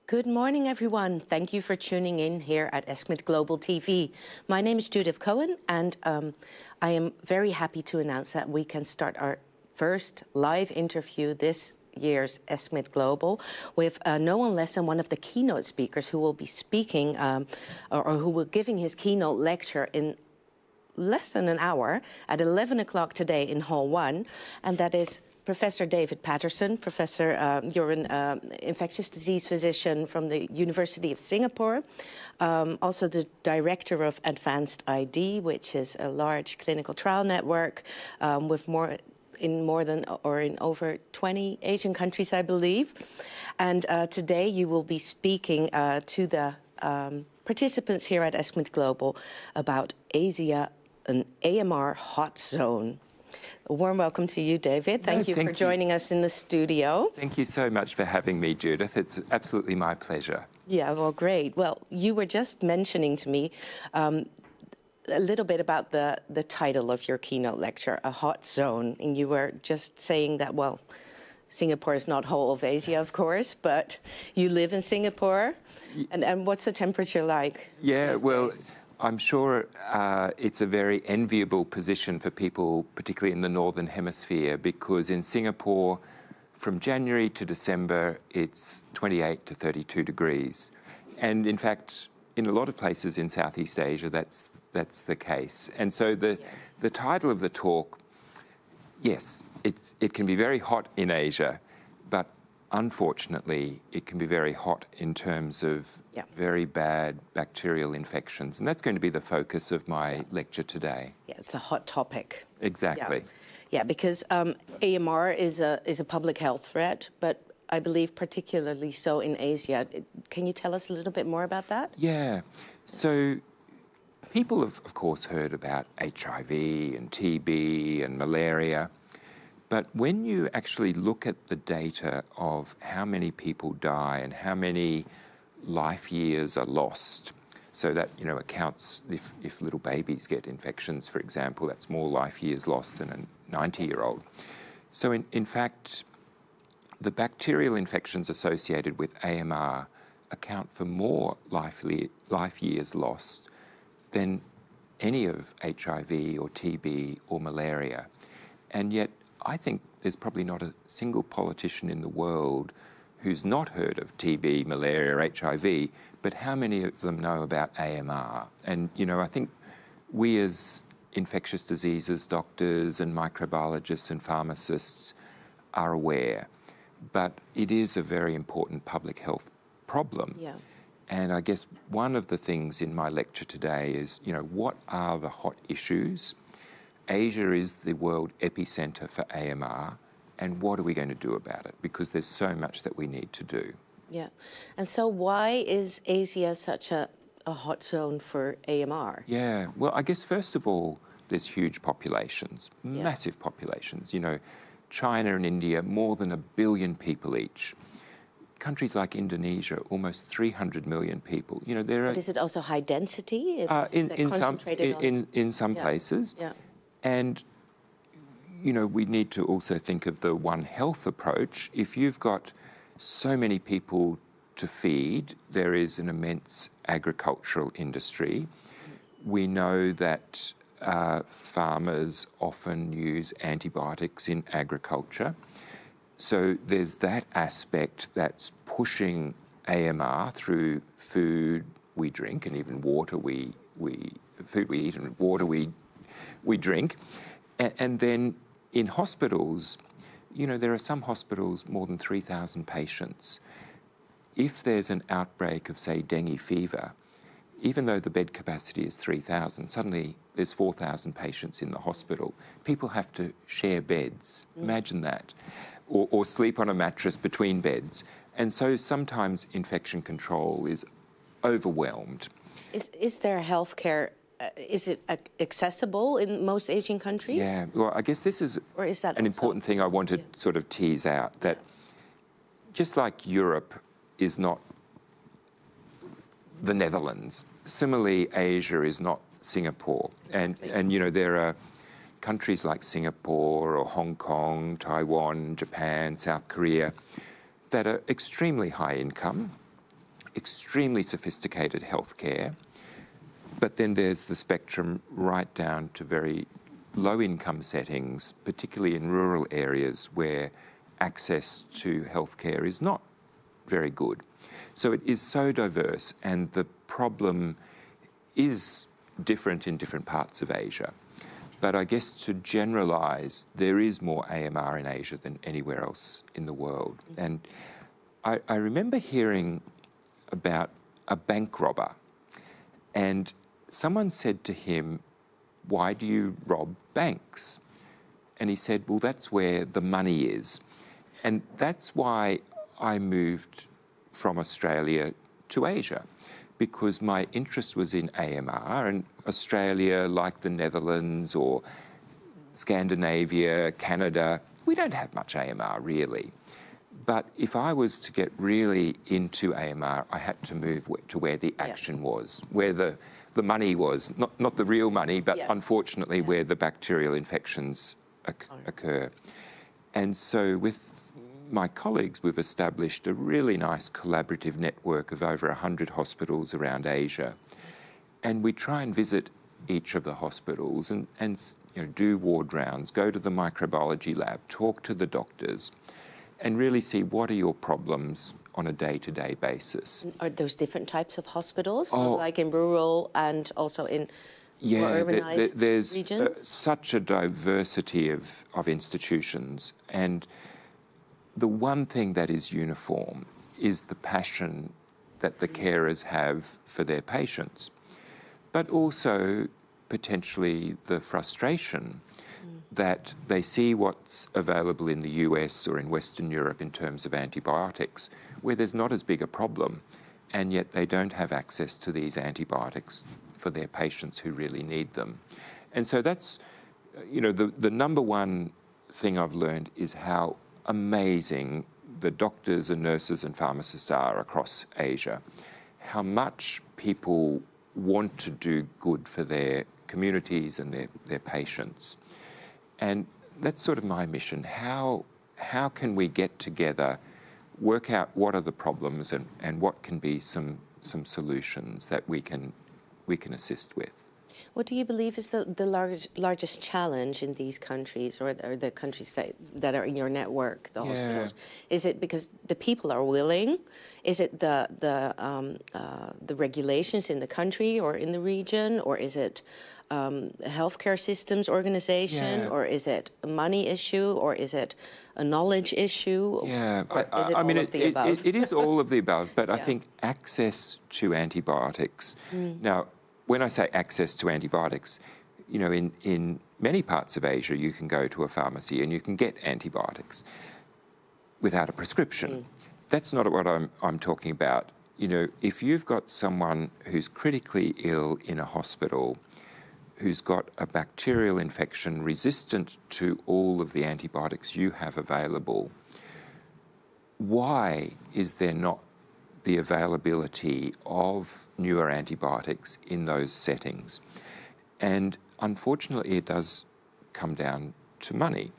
Good morning, everyone. Thank you for tuning in here at ESCMID Global TV. My name is Judith Cohen, and I am very happy to announce that we can start our first live interview this year's ESCMID Global with no one less than one of the keynote speakers who will be speaking or who will be giving his keynote lecture in less than an hour at 11 o'clock today in Hall 1, and that is Professor David Paterson. Professor, you're an infectious disease physician from the University of Singapore, also the director of Advanced ID, which is a large clinical trial network with in over 20 Asian countries, I believe. And today you will be speaking to the participants here at ESCMID Global about Asia, an AMR hot zone. A warm welcome to you, David. Thank you for joining us in the studio. Thank you so much for having me, Judith. It's absolutely my pleasure. Yeah, well, great. Well, you were just mentioning to me a little bit about the title of your keynote lecture, A Hot Zone. And you were just saying that, well, Singapore is not whole of Asia, of course, but you live in Singapore. And what's the temperature like? Yeah, well, I'm sure it's a very enviable position for people, particularly in the Northern Hemisphere, because in Singapore, from January to December, it's 28 to 32 degrees. And in fact, in a lot of places in Southeast Asia, that's the case. And so the title of the talk, yes, it can be very hot in Asia, but unfortunately, it can be very hot in terms of very bad bacterial infections. And that's going to be the focus of my lecture today. Yeah, it's a hot topic. Exactly. Yeah, because AMR is a public health threat, but I believe particularly so in Asia. Can you tell us a little bit more about that? Yeah. So people have, of course, heard about HIV and TB and malaria. But when you actually look at the data of how many people die and how many life years are lost, so that accounts if little babies get infections, for example, that's more life years lost than a 90-year-old. So in fact, the bacterial infections associated with AMR account for more life years lost than any of HIV or TB or malaria. And yet, I think there's probably not a single politician in the world who's not heard of TB, malaria, or HIV, but how many of them know about AMR? And, I think we as infectious diseases doctors and microbiologists and pharmacists are aware, but it is a very important public health problem. Yeah. And I guess one of the things in my lecture today is, what are the hot issues? Asia is the world epicenter for AMR, and what are we going to do about it? Because there's so much that we need to do. Yeah. And so why is Asia such a hot zone for AMR? Yeah. Well, I guess first of all, there's huge populations, massive populations. China and India, more than 1 billion people each. Countries like Indonesia, almost 300 million people. But is it also high density? In some places. Yeah. And, we need to also think of the One Health approach. If you've got so many people to feed, there is an immense agricultural industry. We know that farmers often use antibiotics in agriculture. So there's that aspect that's pushing AMR through food we drink and even water food we eat and water we drink. And then in hospitals, there are some hospitals, more than 3,000 patients. If there's an outbreak of, say, dengue fever, even though the bed capacity is 3,000, suddenly there's 4,000 patients in the hospital. People have to share beds. Imagine that. Or sleep on a mattress between beds. And so sometimes infection control is overwhelmed. Is there healthcare? Is it accessible in most Asian countries? Yeah, well, I guess this is an important thing I want to sort of tease out, that just like Europe is not the Netherlands, similarly, Asia is not Singapore. Exactly. And there are countries like Singapore or Hong Kong, Taiwan, Japan, South Korea, that are extremely high income, extremely sophisticated healthcare, but then there's the spectrum right down to very low income settings, particularly in rural areas where access to healthcare is not very good. So it is so diverse, and the problem is different in different parts of Asia. But I guess to generalise, there is more AMR in Asia than anywhere else in the world. And I remember hearing about a bank robber, and someone said to him, "Why do you rob banks?" And he said, "Well, that's where the money is." And that's why I moved from Australia to Asia, because my interest was in AMR, and Australia, like the Netherlands or Scandinavia, Canada, we don't have much AMR really. But if I was to get really into AMR, I had to move to where the action was, where the money was, not the real money, but unfortunately where the bacterial infections occur. And so with my colleagues, we've established a really nice collaborative network of over 100 hospitals around Asia. And we try and visit each of the hospitals and do ward rounds, go to the microbiology lab, talk to the doctors, and really see what are your problems on a day-to-day basis. Are those different types of hospitals, like in rural and also in more urbanized there's regions? Such a diversity of institutions, and the one thing that is uniform is the passion that the carers have for their patients, but also potentially the frustration that they see what's available in the US or in Western Europe in terms of antibiotics, where there's not as big a problem, and yet they don't have access to these antibiotics for their patients who really need them. And so that's, the number one thing I've learned is how amazing the doctors and nurses and pharmacists are across Asia, how much people want to do good for their communities and their patients. And that's sort of my mission. How can we get together, work out what are the problems and what can be some solutions that we can assist with? What do you believe is the largest challenge in these countries, or the countries that are in your network, the hospitals? Is it because the people are willing? Is it the regulations in the country or in the region, or is it healthcare systems organization, or is it a money issue, or is it a knowledge issue? Yeah, is it all of the above? It is all of the above, but I think access to antibiotics. Now, when I say access to antibiotics, in many parts of Asia, you can go to a pharmacy and you can get antibiotics without a prescription. That's not what I'm talking about. If you've got someone who's critically ill in a hospital, who's got a bacterial infection resistant to all of the antibiotics you have available, why is there not the availability of newer antibiotics in those settings? And unfortunately, it does come down to money,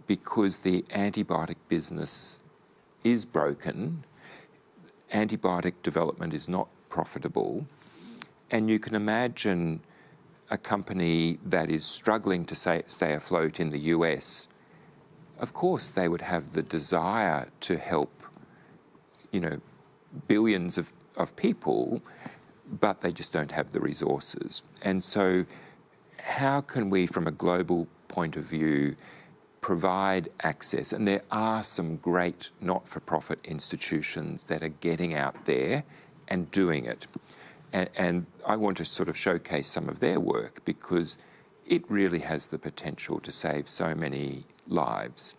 because the antibiotic business is broken. Antibiotic development is not profitable. And you can imagine a company that is struggling to stay afloat in the US, of course they would have the desire to help, billions of people, but they just don't have the resources. And so how can we, from a global point of view, provide access? And there are some great not-for-profit institutions that are getting out there and doing it. And I want to sort of showcase some of their work, because it really has the potential to save so many lives.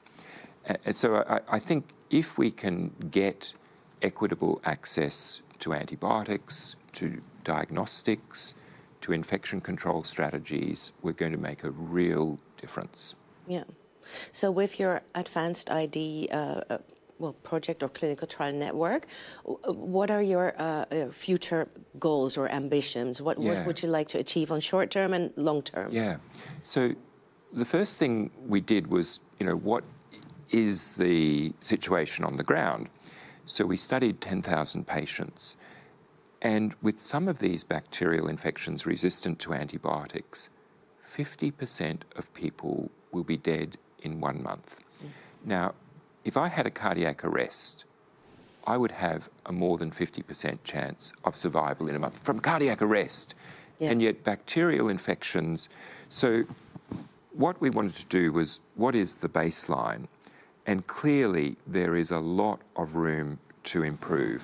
And so I think if we can get equitable access to antibiotics, to diagnostics, to infection control strategies, we're going to make a real difference. Yeah. So with your advanced ID project or clinical trial network, what are your future goals or ambitions? What would you like to achieve on short term and long term? Yeah. So the first thing we did was, what is the situation on the ground? So we studied 10,000 patients. And with some of these bacterial infections resistant to antibiotics, 50% of people will be dead in 1 month. Now, if I had a cardiac arrest, I would have a more than 50% chance of survival in a month from cardiac arrest. Yeah. And yet bacterial infections, so what we wanted to do was, what is the baseline? And clearly there is a lot of room to improve.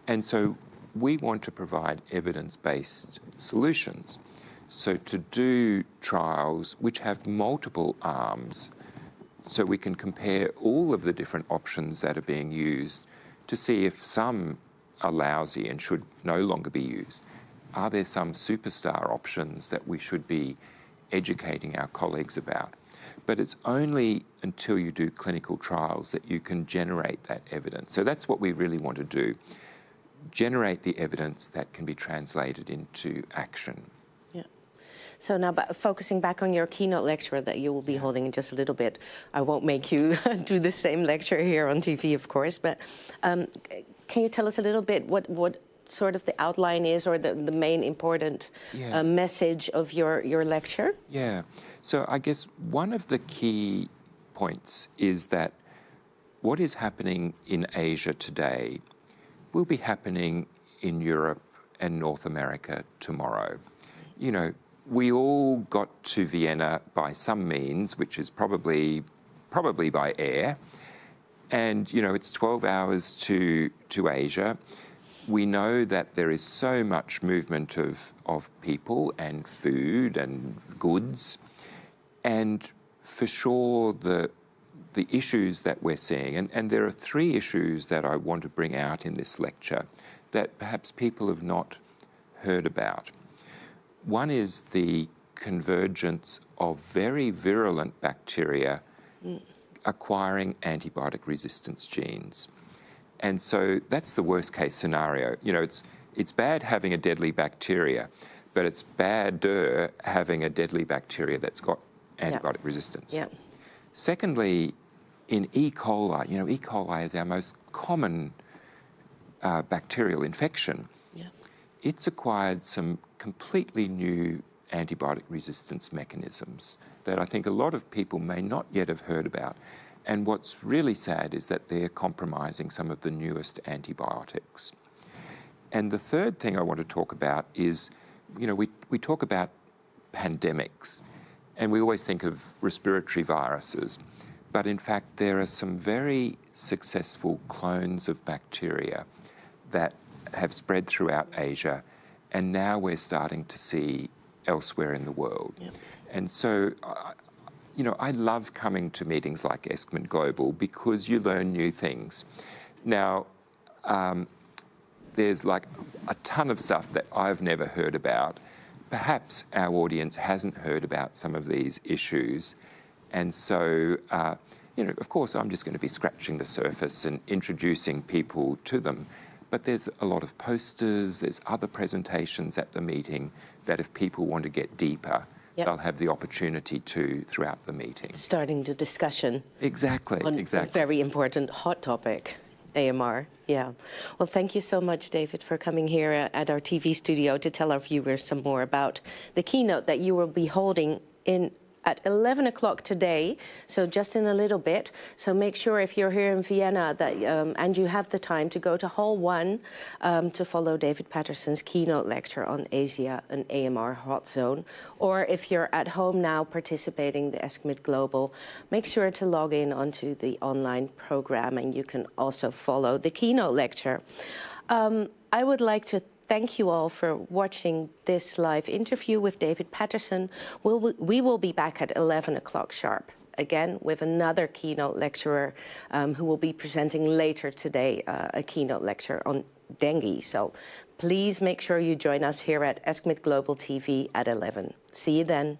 And so we want to provide evidence-based solutions. So to do trials which have multiple arms, so we can compare all of the different options that are being used to see if some are lousy and should no longer be used. Are there some superstar options that we should be educating our colleagues about? But it's only until you do clinical trials that you can generate that evidence. So that's what we really want to do, generate the evidence that can be translated into action. So now, focusing back on your keynote lecture that you will be holding in just a little bit, I won't make you do the same lecture here on TV, of course, but can you tell us a little bit what sort of the outline is, or the main important message of your lecture? Yeah, so I guess one of the key points is that what is happening in Asia today will be happening in Europe and North America tomorrow. You know, we all got to Vienna by some means, which is probably by air. And, you know, it's 12 hours to Asia. We know that there is so much movement of people and food and goods. And for sure, the issues that we're seeing, and there are 3 issues that I want to bring out in this lecture that perhaps people have not heard about. One is the convergence of very virulent bacteria acquiring antibiotic resistance genes. And so that's the worst case scenario. You know, it's bad having a deadly bacteria, but it's badder having a deadly bacteria that's got antibiotic resistance. Yeah. Secondly, in E. coli, you know, E. coli is our most common bacterial infection. Yeah. It's acquired some completely new antibiotic resistance mechanisms that I think a lot of people may not yet have heard about. And what's really sad is that they're compromising some of the newest antibiotics. And the third thing I want to talk about is, you know, we talk about pandemics, and we always think of respiratory viruses. But in fact, there are some very successful clones of bacteria that have spread throughout Asia, and now we're starting to see elsewhere in the world. Yeah. And so, you know, I love coming to meetings like ESCMID Global because you learn new things. Now, there's like a ton of stuff that I've never heard about. Perhaps our audience hasn't heard about some of these issues. And so, you know, of course, I'm just going to be scratching the surface and introducing people to them. But there's a lot of posters, there's other presentations at the meeting that if people want to get deeper, they'll have the opportunity to throughout the meeting. Starting the discussion. Exactly, on exactly. a very important hot topic, AMR. Yeah. Well, thank you so much, David, for coming here at our TV studio to tell our viewers some more about the keynote that you will be holding at 11 o'clock today, so just in a little bit. So make sure if you're here in Vienna that and you have the time to go to Hall 1 to follow David Paterson's keynote lecture on Asia and AMR Hot Zone. Or if you're at home now participating in the ESCMID Global, make sure to log in onto the online program, and you can also follow the keynote lecture. I would like to thank you all for watching this live interview with David Paterson. We will be back at 11 o'clock sharp, again with another keynote lecturer who will be presenting later today a keynote lecture on dengue. So please make sure you join us here at ESCMID Global TV at 11. See you then.